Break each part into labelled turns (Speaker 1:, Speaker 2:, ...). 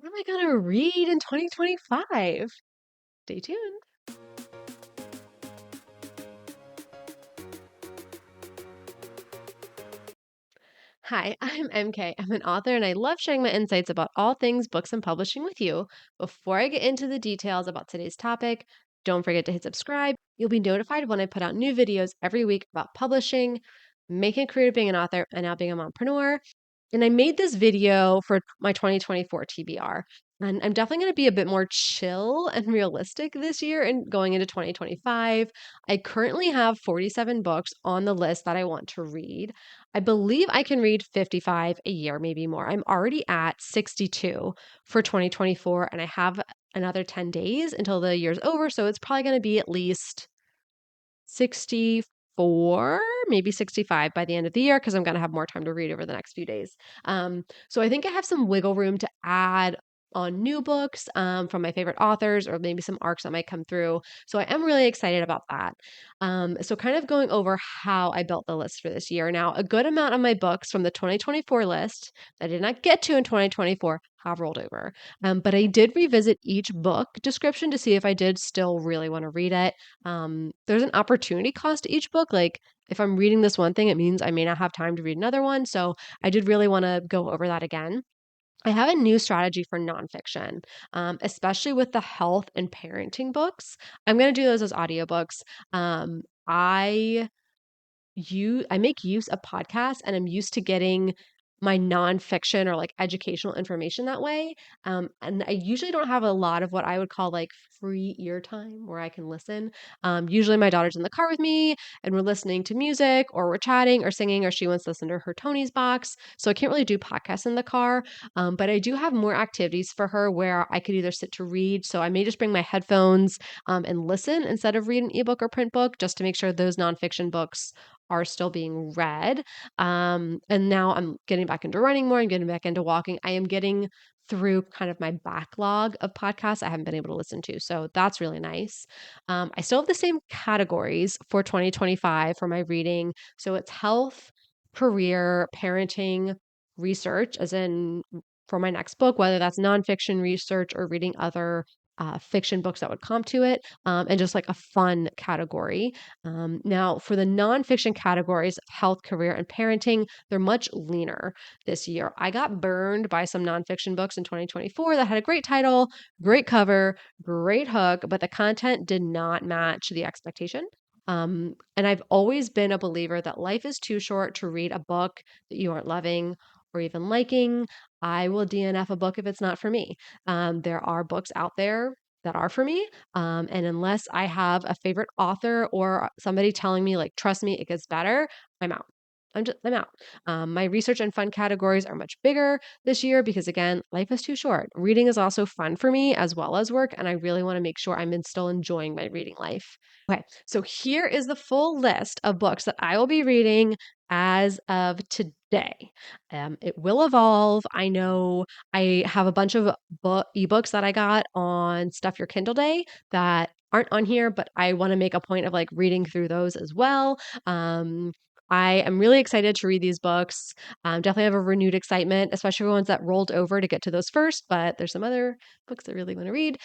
Speaker 1: What am I gonna read in 2025? Stay tuned. Hi, I'm MK. I'm an author and I love sharing my insights about all things books and publishing with you. Before I get into the details about today's topic, don't forget to hit subscribe. You'll be notified when I put out new videos every week about publishing, making a career of being an author, and now being a mompreneur. And I made this video for my 2024 TBR. And I'm definitely going to be a bit more chill and realistic this year and going into 2025. I currently have 47 books on the list that I want to read. I believe I can read 55 a year, maybe more. I'm already at 62 for 2024, and I have another 10 days until the year's over. So it's probably going to be at least 64, maybe 65 by the end of the year because I'm going to have more time to read over the next few days. So I think I have some wiggle room to add on new books from my favorite authors or maybe some arcs that might come through. So I am really excited about that. So kind of going over how I built the list for this year. Now, a good amount of my books from the 2024 list that I did not get to in 2024 have rolled over. But I did revisit each book description to see if I did still really want to read it. There's an opportunity cost to each book. Like if I'm reading this one thing, it means I may not have time to read another one. So I did really want to go over that again. I have a new strategy for nonfiction, especially with the health and parenting books. I'm going to do those as audiobooks. I I make use of podcasts and I'm used to getting my nonfiction or like educational information that way. And I usually don't have a lot of what I would call like free ear time where I can listen. Usually my daughter's in the car with me and we're listening to music or we're chatting or singing or she wants to listen to her Tony's box. So I can't really do podcasts in the car. But I do have more activities for her where I could either sit to read. So I may just bring my headphones and listen instead of read an ebook or print book just to make sure those nonfiction books are still being read. And now I'm getting back into running more. I'm getting back into walking. I am getting through kind of my backlog of podcasts I haven't been able to listen to. So that's really nice. I still have the same categories for 2025 for my reading. So it's health, career, parenting, research, as in for my next book, whether that's nonfiction research or reading other fiction books that would comp to it, and just like a fun category. Now, for the nonfiction categories of health, career, and parenting, they're much leaner this year. I got burned by some nonfiction books in 2024 that had a great title, great cover, great hook, but the content did not match the expectation. And I've always been a believer that life is too short to read a book that you aren't loving or even liking. I will DNF a book if it's not for me. There are books out there that are for me. And unless I have a favorite author or somebody telling me, like, trust me, it gets better, I'm out. I'm out. My research and fun categories are much bigger this year because again, life is too short. Reading is also fun for me as well as work, and I really want to make sure still enjoying my reading life. Okay, so here is the full list of books that I will be reading as of today. It will evolve. I know I have a bunch of ebooks that I got on Stuff Your Kindle Day that aren't on here, but I want to make a point of like reading through those as well. Um, I am really excited to read these books. Definitely have a renewed excitement, especially for ones that rolled over to get to those first, but there's some other books I really want to read.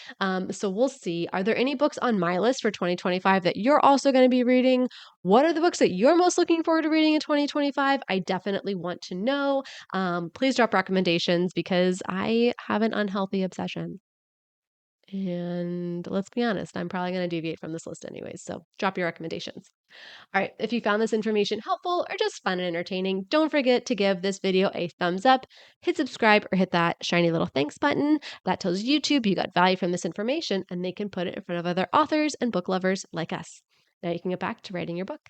Speaker 1: So we'll see. Are there any books on my list for 2025 that you're also going to be reading? What are the books that you're most looking forward to reading in 2025? I definitely want to know. Please drop recommendations because I have an unhealthy obsession. And let's be honest, I'm probably going to deviate from this list anyways. So drop your recommendations. All right, if you found this information helpful or just fun and entertaining, don't forget to give this video a thumbs up, hit subscribe, or hit that shiny little thanks button. That tells YouTube you got value from this information and they can put it in front of other authors and book lovers like us. Now you can get back to writing your book.